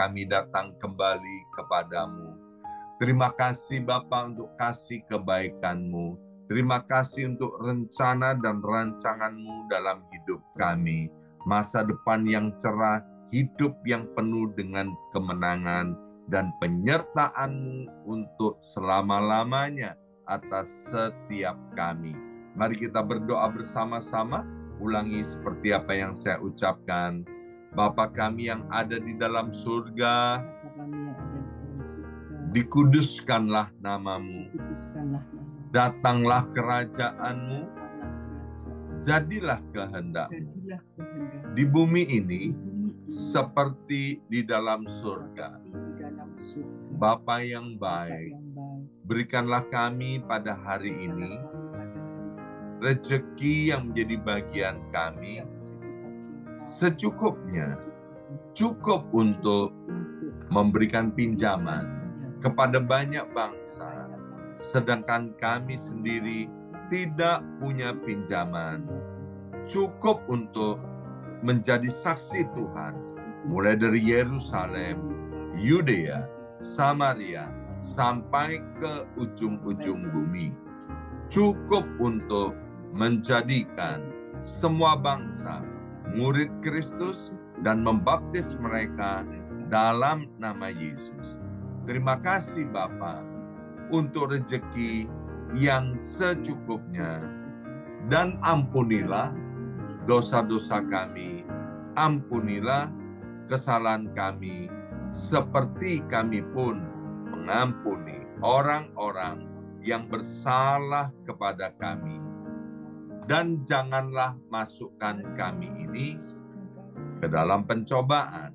kami datang kembali kepadamu. Terima kasih Bapa untuk kasih kebaikan-Mu. Terima kasih untuk rencana dan rancangan-Mu dalam hidup kami. Masa depan yang cerah, hidup yang penuh dengan kemenangan, dan penyertaan-Mu untuk selama-lamanya atas setiap kami. Mari kita berdoa bersama-sama. Ulangi seperti apa yang saya ucapkan. Bapa kami yang ada di dalam surga, dikuduskanlah namamu, datanglah kerajaan-Mu, jadilah kehendak-Mu di bumi ini seperti di dalam surga. Bapa yang baik, berikanlah kami pada hari ini rezeki yang menjadi bagian kami secukupnya, cukup untuk memberikan pinjaman kepada banyak bangsa, sedangkan kami sendiri tidak punya pinjaman. Cukup untuk menjadi saksi Tuhan, mulai dari Yerusalem, Yudea, Samaria, sampai ke ujung-ujung bumi. Cukup untuk menjadikan semua bangsa murid Kristus dan membaptis mereka dalam nama Yesus. Terima kasih Bapa untuk rezeki yang secukupnya, dan ampunilah dosa-dosa kami, ampunilah kesalahan kami, seperti kami pun mengampuni orang-orang yang bersalah kepada kami. Dan janganlah masukkan kami ini ke dalam pencobaan,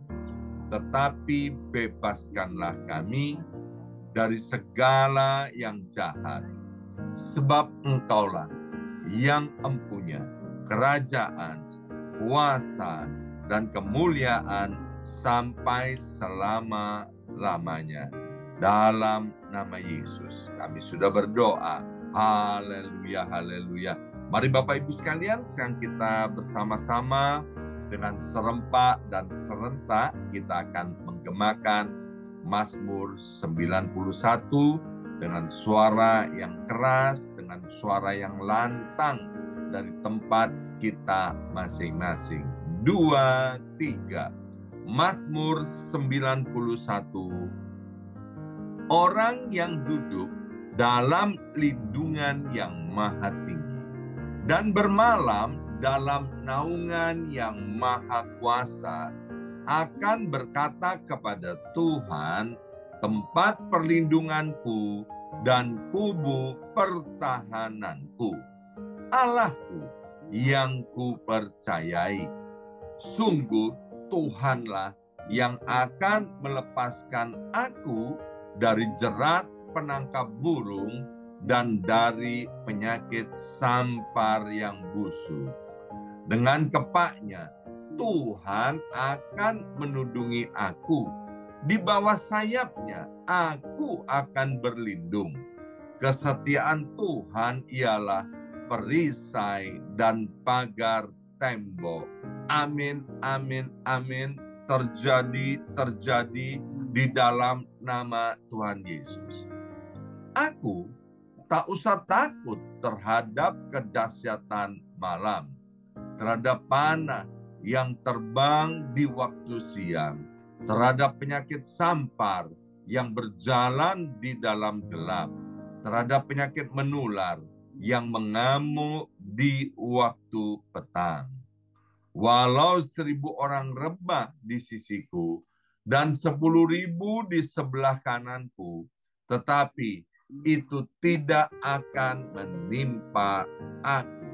tetapi bebaskanlah kami dari segala yang jahat. Sebab Engkaulah yang empunya kerajaan, kuasa, dan kemuliaan sampai selama-lamanya. Dalam nama Yesus kami sudah berdoa. Haleluya, haleluya. Mari Bapak Ibu sekalian, sekarang kita bersama-sama dengan serempak dan serentak kita akan menggemakan Mazmur 91 dengan suara yang keras, dengan suara yang lantang dari tempat kita masing-masing. 2, 3. Mazmur 91. Orang yang duduk dalam lindungan yang maha tinggi dan bermalam dalam naungan yang maha kuasa akan berkata kepada Tuhan, tempat perlindunganku dan kubu pertahananku, Allahku yang kupercayai. Sungguh Tuhanlah yang akan melepaskan aku dari jerat penangkap burung dan dari penyakit sampar yang busuk. Dengan kepaknya, Tuhan akan menudungi aku. Di bawah sayapnya, aku akan berlindung. Kesetiaan Tuhan ialah perisai dan pagar tembok. Amin, amin, amin. Terjadi di dalam nama Tuhan Yesus. Aku tak usah takut terhadap kedahsyatan malam, terhadap panah yang terbang di waktu siang, terhadap penyakit sampar yang berjalan di dalam gelap, terhadap penyakit menular yang mengamuk di waktu petang. Walau 1.000 orang rebah di sisiku dan 10.000 di sebelah kananku, tetapi itu tidak akan menimpa aku.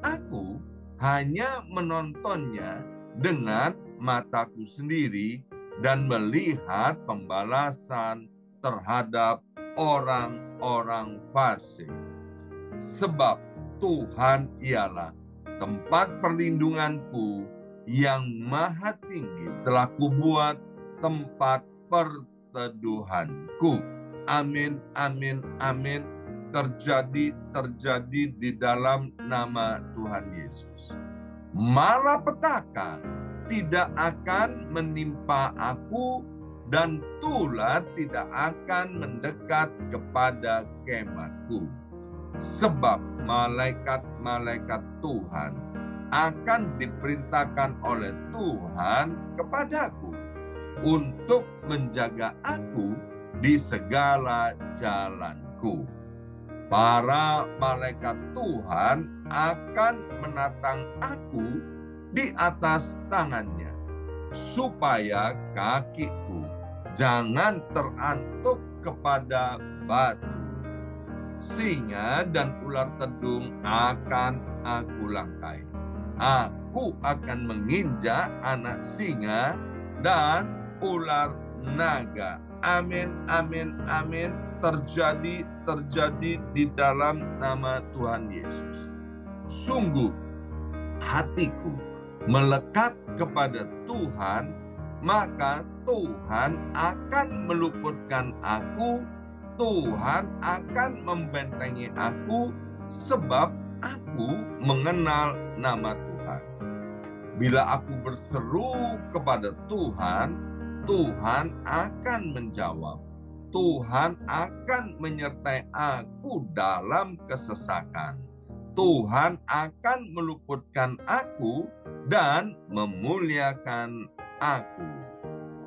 Aku hanya menontonnya dengan mataku sendiri dan melihat pembalasan terhadap orang-orang fasik. Sebab Tuhan ialah tempat perlindunganku, yang maha tinggi telah kubuat tempat perteduhanku. Amin, amin, amin. Terjadi di dalam nama Tuhan Yesus. Malapetaka tidak akan menimpa aku, dan tulah tidak akan mendekat kepada kemahku. Sebab malaikat-malaikat Tuhan akan diperintahkan oleh Tuhan kepadaku untuk menjaga aku di segala jalanku. Para malaikat Tuhan akan menatang aku di atas tangannya, supaya kakiku jangan terantuk kepada batu. Singa dan ular tedung akan aku langkai. Aku akan menginjak anak singa dan ular naga. Amin, amin, amin. Terjadi di dalam nama Tuhan Yesus. Sungguh hatiku melekat kepada Tuhan, maka Tuhan akan meluputkan aku, Tuhan akan membentengi aku, sebab aku mengenal nama Tuhan. Bila aku berseru kepada Tuhan, Tuhan akan menjawab. Tuhan akan menyertai aku dalam kesesakan. Tuhan akan meluputkan aku dan memuliakan aku.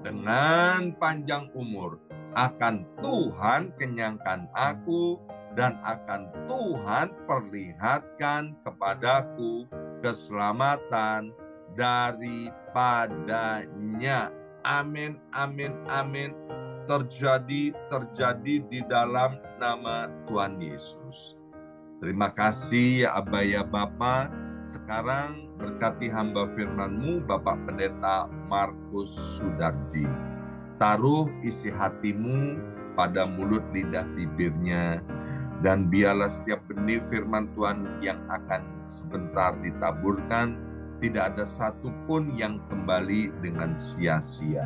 Dengan panjang umur akan Tuhan kenyangkan aku, dan akan Tuhan perlihatkan kepadaku keselamatan daripadanya. Amin, amin, amin. Terjadi di dalam nama Tuhan Yesus. Terima kasih ya Aba ya Bapa. Sekarang berkati hamba firman-Mu, Bapak Pendeta Markus Sudarji. Taruh isi hatimu pada mulut lidah bibirnya, dan biarlah setiap benih firman Tuhan yang akan sebentar ditaburkan, tidak ada satupun yang kembali dengan sia-sia.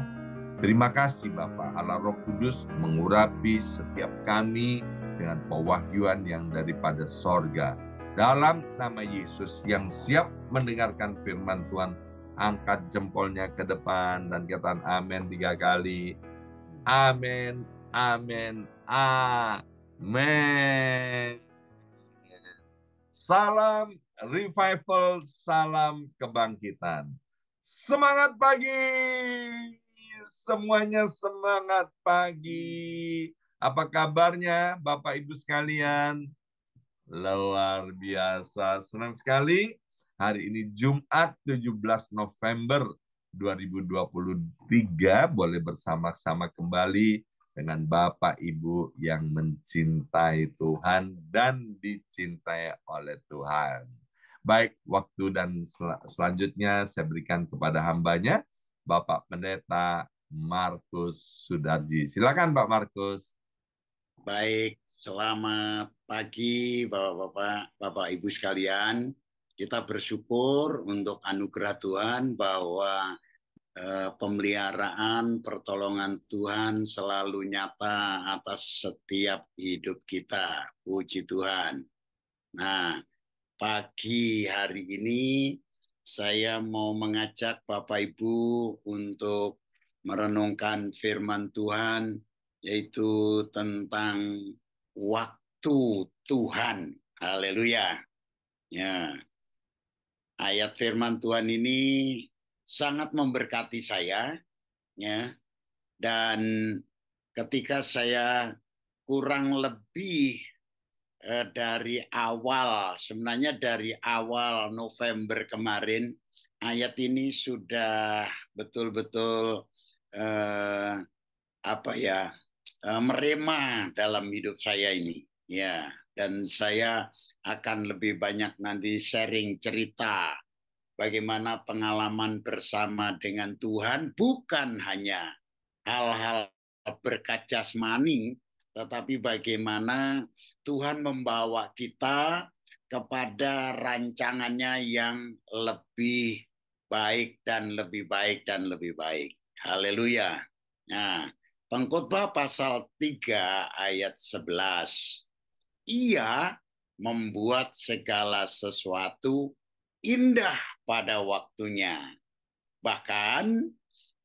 Terima kasih Bapa. Allah Roh Kudus mengurapi setiap kami dengan pewahyuan yang daripada sorga. Dalam nama Yesus, yang siap mendengarkan firman Tuhan, angkat jempolnya ke depan dan katakan amin 3 kali. Amin, amin, amin. Salam revival, salam kebangkitan. Semangat pagi. Semuanya semangat pagi. Apa kabarnya Bapak Ibu sekalian? Luar biasa. Senang sekali. Hari ini Jumat 17 November 2023 boleh bersama-sama kembali dengan Bapak Ibu yang mencintai Tuhan dan dicintai oleh Tuhan. Baik, waktu dan selanjutnya saya berikan kepada hambanya, Bapak Pendeta Markus Sudarji. Silakan Pak Markus. Baik, selamat pagi Bapak-Bapak, Bapak Ibu sekalian. Kita bersyukur untuk anugerah Tuhan bahwa pemeliharaan, pertolongan Tuhan selalu nyata atas setiap hidup kita. Puji Tuhan. Nah, pagi hari ini saya mau mengajak Bapak Ibu untuk merenungkan firman Tuhan, yaitu tentang waktu Tuhan. Haleluya. Ya. Ayat firman Tuhan ini sangat memberkati saya, ya. Dan ketika saya kurang lebih dari awal, sebenarnya dari awal November kemarin, ayat ini sudah betul-betul merema dalam hidup saya ini, ya. Dan saya akan lebih banyak nanti sharing cerita bagaimana pengalaman bersama dengan Tuhan, bukan hanya hal-hal berkat jasmani, tetapi bagaimana Tuhan membawa kita kepada rancangannya yang lebih baik dan lebih baik dan lebih baik. Haleluya. Nah, Pengkhotbah pasal 3 ayat 11. Ia membuat segala sesuatu indah pada waktunya. Bahkan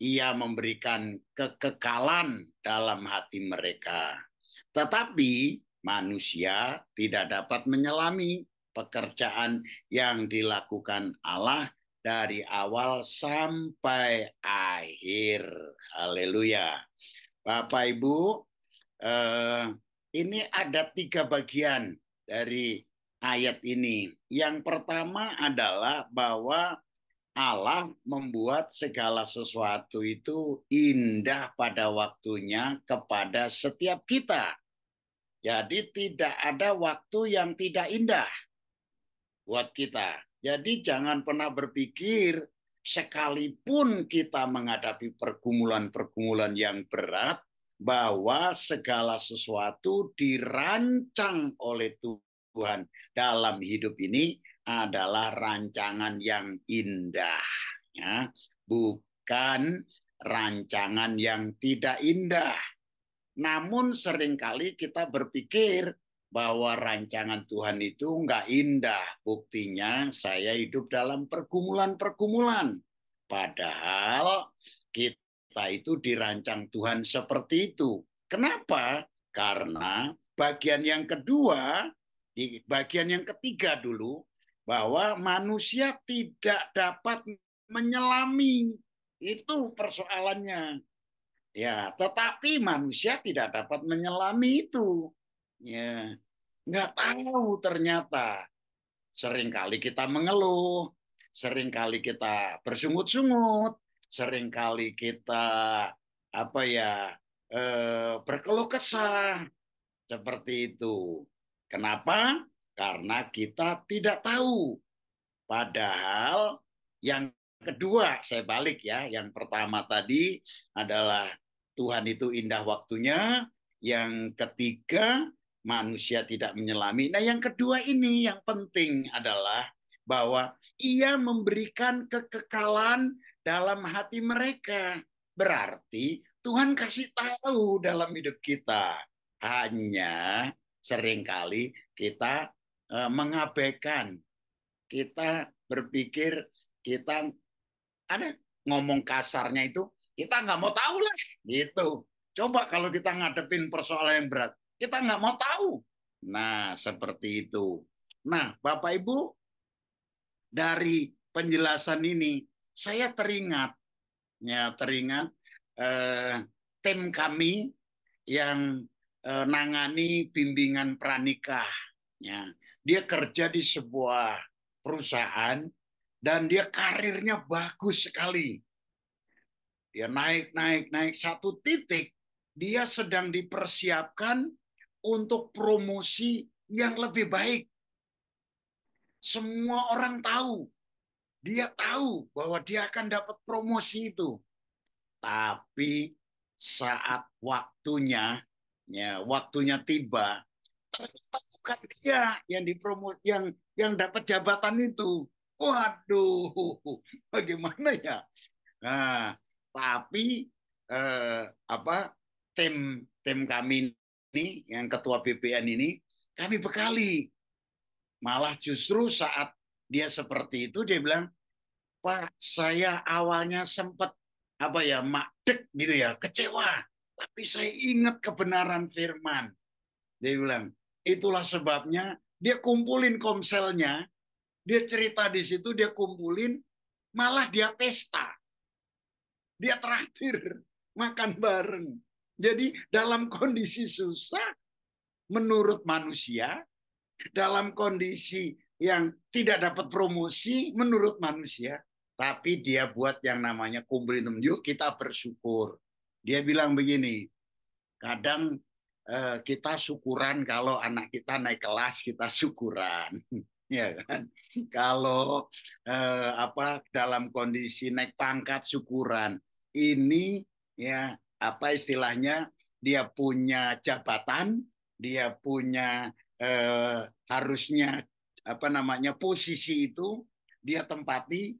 ia memberikan kekekalan dalam hati mereka. Tetapi manusia tidak dapat menyelami pekerjaan yang dilakukan Allah dari awal sampai akhir. Haleluya. Bapak Ibu, ini ada 3 bagian dari ayat ini. Yang pertama adalah bahwa Allah membuat segala sesuatu itu indah pada waktunya kepada setiap kita. Jadi tidak ada waktu yang tidak indah buat kita. Jadi jangan pernah berpikir sekalipun kita menghadapi pergumulan-pergumulan yang berat, bahwa segala sesuatu dirancang oleh Tuhan dalam hidup ini adalah rancangan yang indah, ya, bukan rancangan yang tidak indah. Namun seringkali kita berpikir bahwa rancangan Tuhan itu enggak indah. Buktinya saya hidup dalam pergumulan-pergumulan. Padahal kita itu dirancang Tuhan seperti itu. Kenapa? Karena bagian yang kedua, di bagian yang ketiga dulu, bahwa manusia tidak dapat menyelami. Itu persoalannya. Ya, tetapi manusia tidak dapat menyelami itu. Ya, nggak tahu ternyata. Seringkali kita mengeluh, seringkali kita bersungut-sungut, seringkali kita berkeluh kesah seperti itu. Kenapa? Karena kita tidak tahu. Padahal yang kedua, saya balik ya. Yang pertama tadi adalah Tuhan itu indah waktunya. Yang ketiga, manusia tidak menyelami. Nah, yang kedua ini yang penting adalah bahwa ia memberikan kekekalan dalam hati mereka. Berarti Tuhan kasih tahu dalam hidup kita. Hanya seringkali kita mengabaikan. Kita berpikir, kita ada ngomong kasarnya itu, kita nggak mau tahu lah gitu. Coba kalau kita ngadepin persoalan yang berat, kita nggak mau tahu. Nah, seperti itu. Nah, Bapak Ibu, dari penjelasan ini saya teringat tim kami yang nangani bimbingan pranikah. Ya, dia kerja di sebuah perusahaan dan dia karirnya bagus sekali. Dia naik satu titik, dia sedang dipersiapkan untuk promosi yang lebih baik. Semua orang tahu, dia tahu bahwa dia akan dapat promosi itu. Tapi saat waktunya tiba, ternyata bukan dia yang dipromot, yang dapat jabatan itu. Waduh, bagaimana ya? Nah, tapi tim kami ini, yang ketua BPN ini, kami bekali. Malah justru saat dia seperti itu, dia bilang, Pak, saya awalnya sempat makdek gitu ya, kecewa. Tapi saya ingat kebenaran firman. Dia bilang, itulah sebabnya dia kumpulin komselnya, dia cerita di situ, dia kumpulin, malah dia pesta. Dia traktir, makan bareng. Jadi dalam kondisi susah, menurut manusia, dalam kondisi yang tidak dapat promosi, menurut manusia, tapi dia buat yang namanya kumpulin teman. Yuk kita bersyukur. Dia bilang begini, kadang kita syukuran kalau anak kita naik kelas, kita syukuran. Ya kan, kalau dalam kondisi naik pangkat syukuran. Ini ya istilahnya, dia punya jabatan, dia punya harusnya posisi itu dia tempati,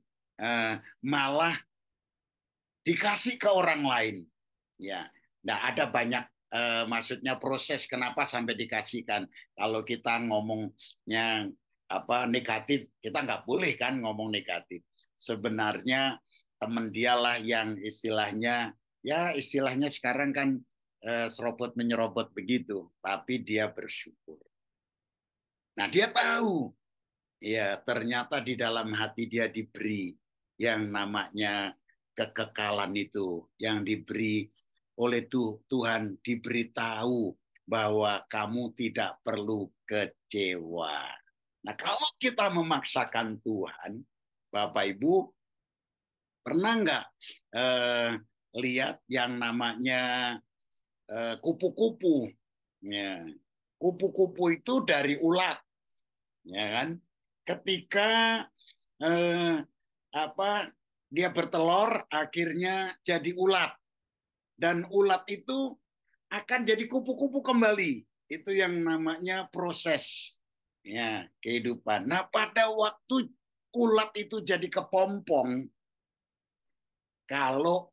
malah dikasih ke orang lain. Ya, nah ada banyak maksudnya proses kenapa sampai dikasihkan. Kalau kita ngomongnya negatif, kita nggak boleh kan ngomong negatif. Sebenarnya teman dialah yang istilahnya, ya istilahnya sekarang kan serobot menyerobot begitu, tapi dia bersyukur. Nah, dia tahu, ya ternyata di dalam hati dia diberi yang namanya kekekalan itu, yang diberi oleh Tuhan, diberitahu bahwa kamu tidak perlu kecewa. Nah, kalau kita memaksakan Tuhan, Bapak Ibu, pernah nggak lihat yang namanya kupu-kupu? Ya, kupu-kupu itu dari ulat, ya kan? Ketika eh, apa dia bertelur, akhirnya jadi ulat, dan ulat itu akan jadi kupu-kupu kembali. Itu yang namanya proses, ya, kehidupan. Nah, pada waktu ulat itu jadi kepompong, kalau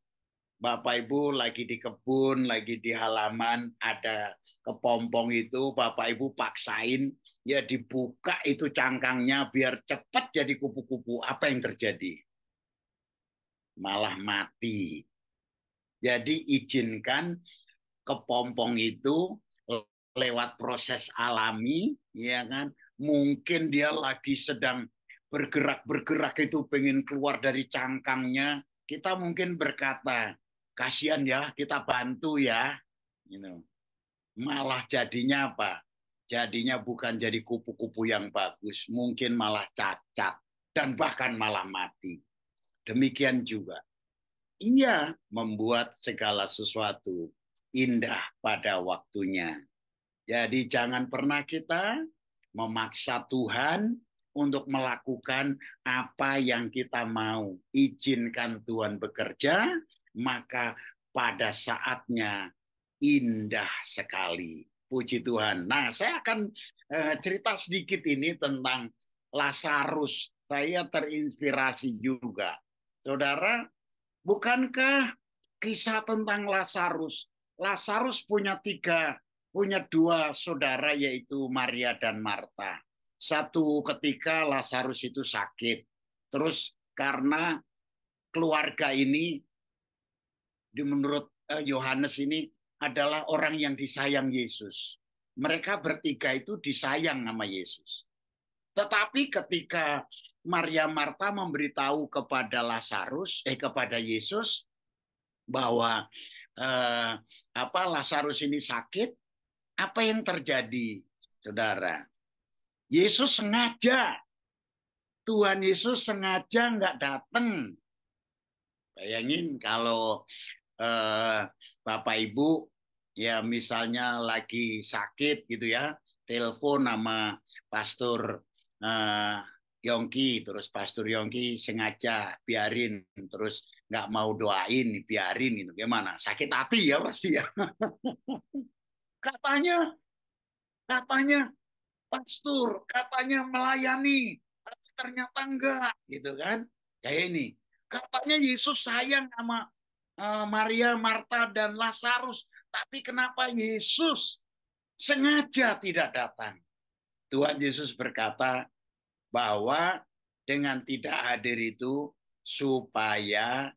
Bapak Ibu lagi di kebun, lagi di halaman, ada kepompong itu, Bapak Ibu paksain, ya dibuka itu cangkangnya biar cepat jadi kupu-kupu. Apa yang terjadi? Malah mati. Jadi izinkan kepompong itu lewat proses alami, ya kan? Mungkin dia lagi sedang bergerak-bergerak itu pengen keluar dari cangkangnya. Kita mungkin berkata, kasihan ya, kita bantu ya. Gitu. Malah jadinya apa? Jadinya bukan jadi kupu-kupu yang bagus, mungkin malah cacat dan bahkan malah mati. Demikian juga ia membuat segala sesuatu indah pada waktunya. Jadi jangan pernah kita memaksa Tuhan untuk melakukan apa yang kita mau. Izinkan Tuhan bekerja, maka pada saatnya indah sekali. Puji Tuhan. Nah, saya akan cerita sedikit ini tentang Lazarus. Saya terinspirasi juga. Saudara, bukankah kisah tentang Lazarus? Lazarus punya dua saudara, yaitu Maria dan Marta. Satu ketika Lazarus itu sakit. Terus karena keluarga ini, menurut Yohanes ini adalah orang yang disayang Yesus. Mereka bertiga itu disayang sama Yesus. Tetapi ketika Maria Marta memberitahu kepada kepada Yesus bahwa Lazarus ini sakit, apa yang terjadi, saudara? Tuhan Yesus sengaja nggak datang. Bayangin kalau Bapak Ibu ya misalnya lagi sakit gitu ya, telepon sama Pastor Yongki, terus Pastor Yongki sengaja biarin, terus nggak mau doain, biarin gitu, gimana? Sakit hati ya pasti ya. Katanya, katanya Pastor, katanya melayani, tapi ternyata enggak, gitu kan? Kayak ini. Katanya Yesus sayang sama Maria, Marta, dan Lazarus, tapi kenapa Yesus sengaja tidak datang? Tuhan Yesus berkata bahwa dengan tidak hadir itu supaya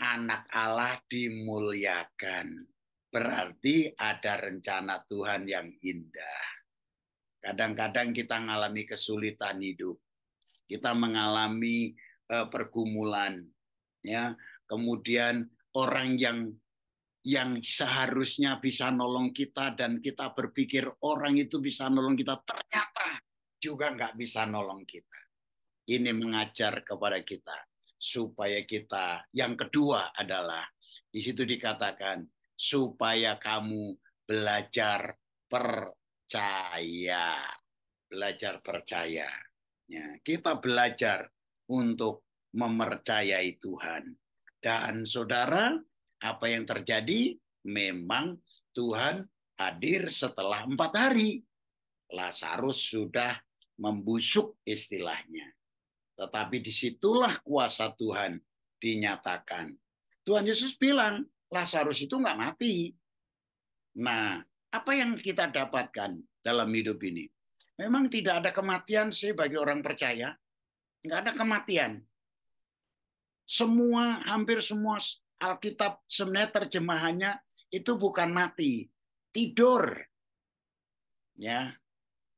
anak Allah dimuliakan. Berarti ada rencana Tuhan yang indah. Kadang-kadang kita mengalami kesulitan hidup. Kita mengalami pergumulan, ya. Kemudian orang yang seharusnya bisa nolong kita dan kita berpikir orang itu bisa nolong kita, ternyata juga nggak bisa nolong kita. Ini mengajar kepada kita supaya kita, yang kedua adalah di situ dikatakan supaya kamu belajar percaya, belajar percaya. Ya, kita belajar untuk mempercayai Tuhan. Dan saudara, apa yang terjadi? Memang Tuhan hadir setelah 4 hari. Lazarus sudah membusuk istilahnya. Tetapi disitulah kuasa Tuhan dinyatakan. Tuhan Yesus bilang, Lazarus itu nggak mati. Nah, apa yang kita dapatkan dalam hidup ini? Memang tidak ada kematian sih bagi orang percaya. Nggak ada kematian. Hampir semua Alkitab sebenarnya terjemahannya itu bukan mati, tidur. Ya.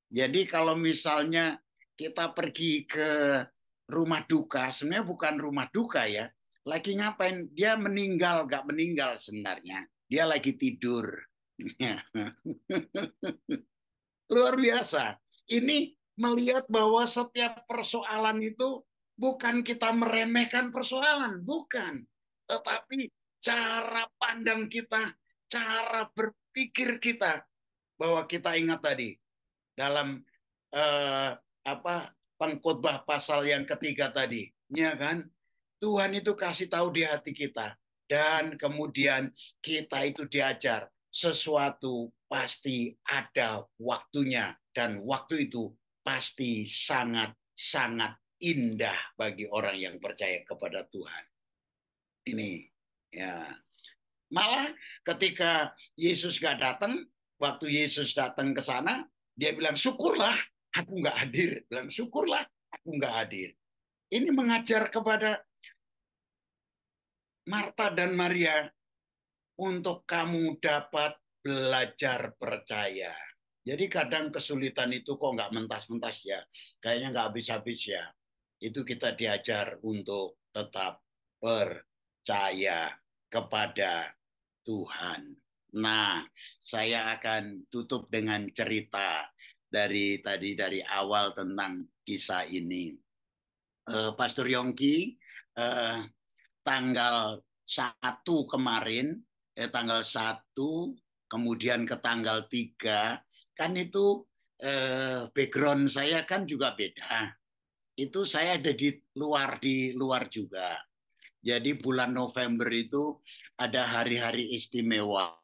Jadi kalau misalnya kita pergi ke rumah duka, sebenarnya bukan rumah duka ya. Lagi ngapain? Dia meninggal, nggak meninggal sebenarnya. Dia lagi tidur. Luar biasa. Ini melihat bahwa setiap persoalan itu bukan kita meremehkan persoalan, bukan. Tetapi cara pandang kita, cara berpikir kita, bahwa kita ingat tadi dalam eh, apa pengkhotbah pasal yang ketiga tadi, ya kan? Tuhan itu kasih tahu di hati kita dan kemudian kita itu diajar sesuatu pasti ada waktunya dan waktu itu pasti sangat-sangat indah bagi orang yang percaya kepada Tuhan. Ini ya. Malah ketika Yesus gak datang, waktu Yesus datang ke sana, dia bilang syukurlah aku nggak hadir. Bilang syukurlah aku nggak hadir. Ini mengajar kepada Marta dan Maria untuk kamu dapat belajar percaya. Jadi kadang kesulitan itu kok nggak mentas-mentas ya, kayaknya nggak habis-habis ya. Itu kita diajar untuk tetap percaya kepada Tuhan. Nah, saya akan tutup dengan cerita dari awal tentang kisah ini. Pastor Yongki, eh, tanggal 1 kemarin, tanggal 1, kemudian ke tanggal 3, kan itu background saya kan juga beda. Itu saya ada di luar juga. Jadi bulan November itu ada hari-hari istimewa,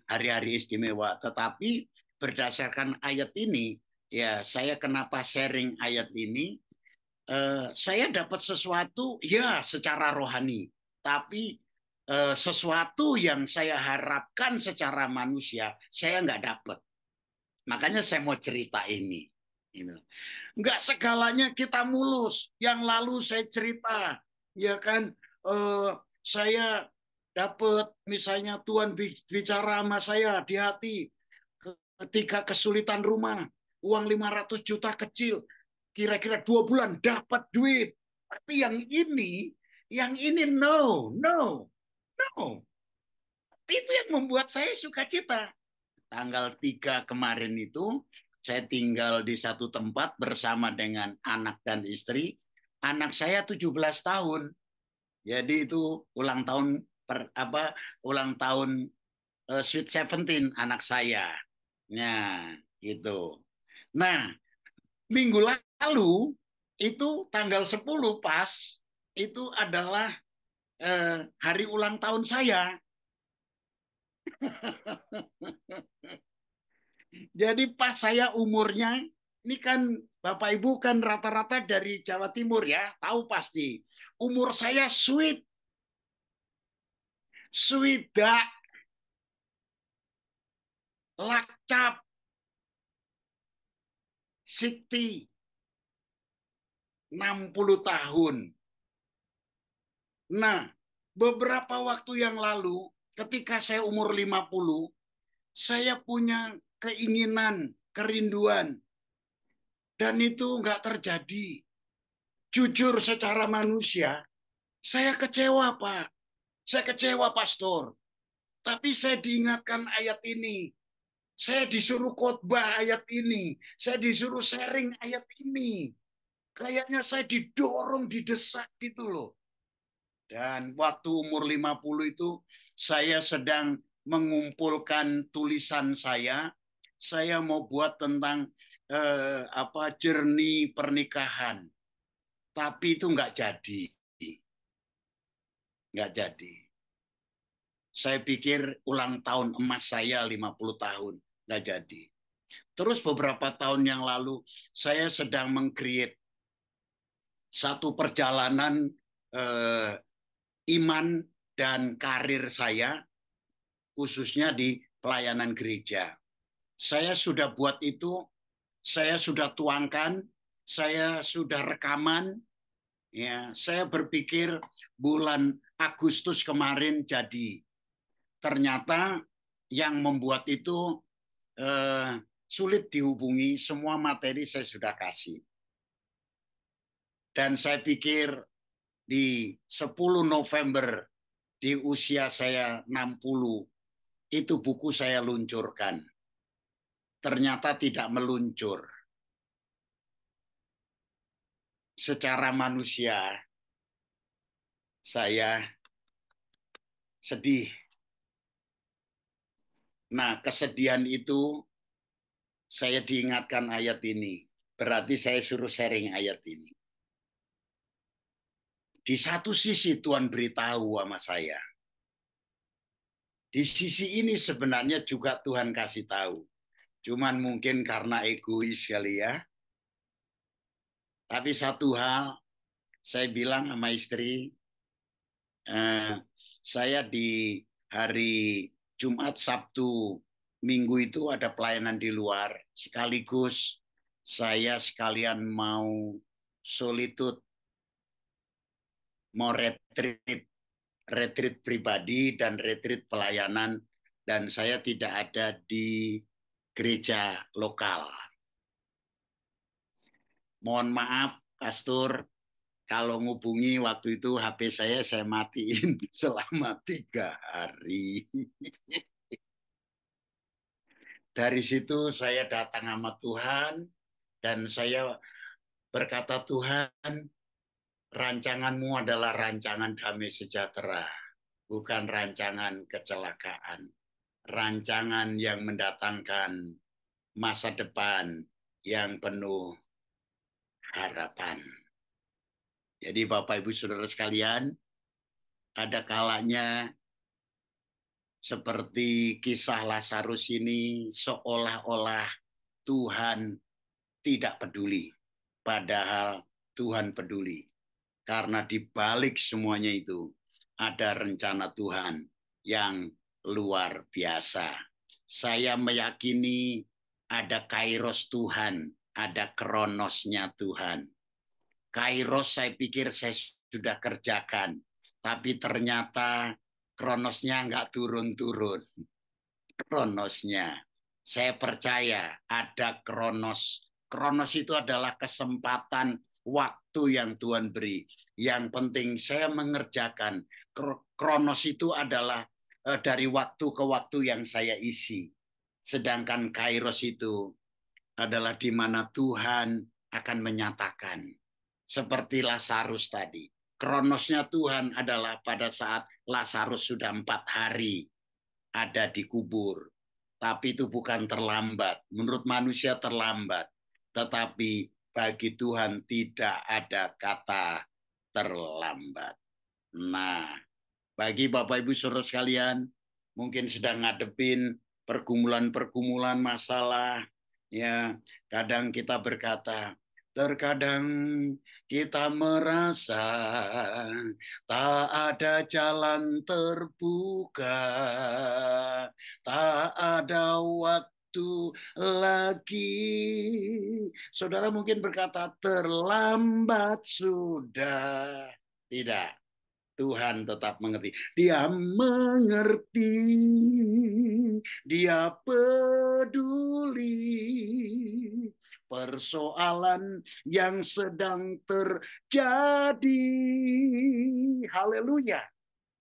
hari-hari istimewa. Tetapi berdasarkan ayat ini, ya saya kenapa sharing ayat ini? Saya dapat sesuatu ya secara rohani, tapi sesuatu yang saya harapkan secara manusia saya nggak dapat. Makanya saya mau cerita ini. Nggak segalanya kita mulus. Yang lalu saya cerita, ya kan, saya dapat misalnya Tuhan bicara sama saya di hati ketika kesulitan rumah, uang 500 juta kecil, kira-kira 2 bulan dapat duit. Tapi yang ini no, no, no. Itu yang membuat saya sukacita. Tanggal 3 kemarin itu saya tinggal di satu tempat bersama dengan anak dan istri. Anak saya 17 tahun. Jadi itu ulang tahun Sweet 17 anak saya. Nah, gitu. Nah, minggu lalu itu tanggal 10 pas itu adalah hari ulang tahun saya. Jadi pas saya umurnya, ini kan Bapak Ibu kan rata-rata dari Jawa Timur ya, tahu pasti. Umur saya swidak, lakcap, sikti, 60 tahun. Nah, beberapa waktu yang lalu, ketika saya umur 50, saya punya keinginan, kerinduan, dan itu nggak terjadi. Jujur secara manusia, saya kecewa, Pak. Saya kecewa, Pastor. Tapi saya diingatkan ayat ini. Saya disuruh khotbah ayat ini. Saya disuruh sharing ayat ini. Kayaknya saya didorong, didesak gitu loh. Dan waktu umur 50 itu, saya sedang mengumpulkan tulisan saya. Saya mau buat tentang journey pernikahan. Tapi itu nggak jadi. Nggak jadi. Saya pikir ulang tahun emas saya 50 tahun. Nggak jadi. Terus beberapa tahun yang lalu, saya sedang meng-create satu perjalanan iman dan karir saya, khususnya di pelayanan gereja. Saya sudah buat itu, saya sudah tuangkan, saya sudah rekaman, Ya, saya berpikir bulan Agustus kemarin jadi. Ternyata yang membuat itu sulit dihubungi, semua materi saya sudah kasih. Dan saya pikir di 10 November di usia saya 60 itu buku saya luncurkan. Ternyata tidak meluncur. Secara manusia saya sedih. Nah, kesedihan itu saya diingatkan ayat ini. Berarti saya suruh sharing ayat ini. Di satu sisi Tuhan beritahu sama saya. Di sisi ini sebenarnya juga Tuhan kasih tahu. Cuman mungkin karena egois kali ya. Tapi satu hal, saya bilang sama istri, saya di hari Jumat, Sabtu, Minggu itu ada pelayanan di luar. Sekaligus saya sekalian mau solitude, mau retreat pribadi dan retreat pelayanan. Dan saya tidak ada di gereja lokal. Mohon maaf, Pastor, kalau ngubungi waktu itu HP saya matiin selama 3 hari. Dari situ saya datang sama Tuhan dan saya berkata, Tuhan, rancanganmu adalah rancangan damai sejahtera, bukan rancangan kecelakaan. Rancangan yang mendatangkan masa depan yang penuh harapan. Jadi Bapak Ibu Saudara sekalian, ada kalanya seperti kisah Lazarus ini seolah-olah Tuhan tidak peduli. Padahal Tuhan peduli. Karena di balik semuanya itu ada rencana Tuhan yang luar biasa. Saya meyakini ada kairos Tuhan, ada kronosnya Tuhan. Kairos saya pikir saya sudah kerjakan, tapi ternyata kronosnya nggak turun-turun. Kronosnya, saya percaya ada kronos. Kronos itu adalah kesempatan waktu yang Tuhan beri. Yang penting saya mengerjakan. Kronos itu adalah dari waktu ke waktu yang saya isi. Sedangkan kairos itu adalah di mana Tuhan akan menyatakan. Seperti Lazarus tadi. Kronosnya Tuhan adalah pada saat Lazarus sudah 4 hari ada di kubur. Tapi itu bukan terlambat. Menurut manusia terlambat. Tetapi bagi Tuhan tidak ada kata terlambat. Nah, bagi Bapak Ibu Saudara sekalian, mungkin sedang ngadepin pergumulan-pergumulan masalah, ya, kadang kita berkata, terkadang kita merasa tak ada jalan terbuka, tak ada waktu lagi. Saudara mungkin berkata, terlambat sudah. Tidak. Tuhan tetap mengerti. Dia mengerti. Dia peduli. Persoalan yang sedang terjadi. Haleluya.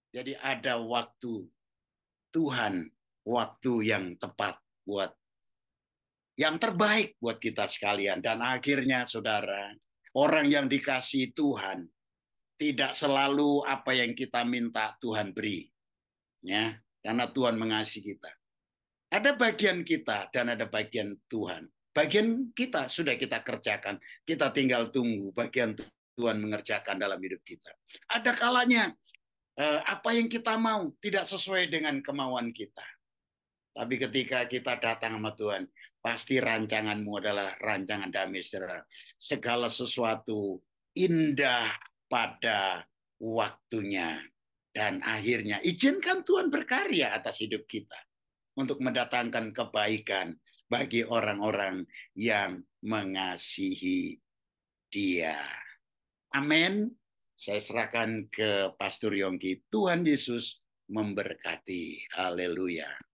Jadi ada waktu Tuhan, waktu yang tepat buat yang terbaik buat kita sekalian. Dan akhirnya saudara, orang yang dikasihi Tuhan tidak selalu apa yang kita minta Tuhan beri. Ya, karena Tuhan mengasihi kita. Ada bagian kita dan ada bagian Tuhan. Bagian kita sudah kita kerjakan. Kita tinggal tunggu bagian Tuhan mengerjakan dalam hidup kita. Ada kalanya apa yang kita mau tidak sesuai dengan kemauan kita. Tapi ketika kita datang sama Tuhan, pasti rancanganmu adalah rancangan damai sejahtera. Segala sesuatu indah pada waktunya. Dan akhirnya izinkan Tuhan berkarya atas hidup kita untuk mendatangkan kebaikan bagi orang-orang yang mengasihi Dia. Amin. Saya serahkan ke Pastor Yongki. Tuhan Yesus memberkati. Haleluya.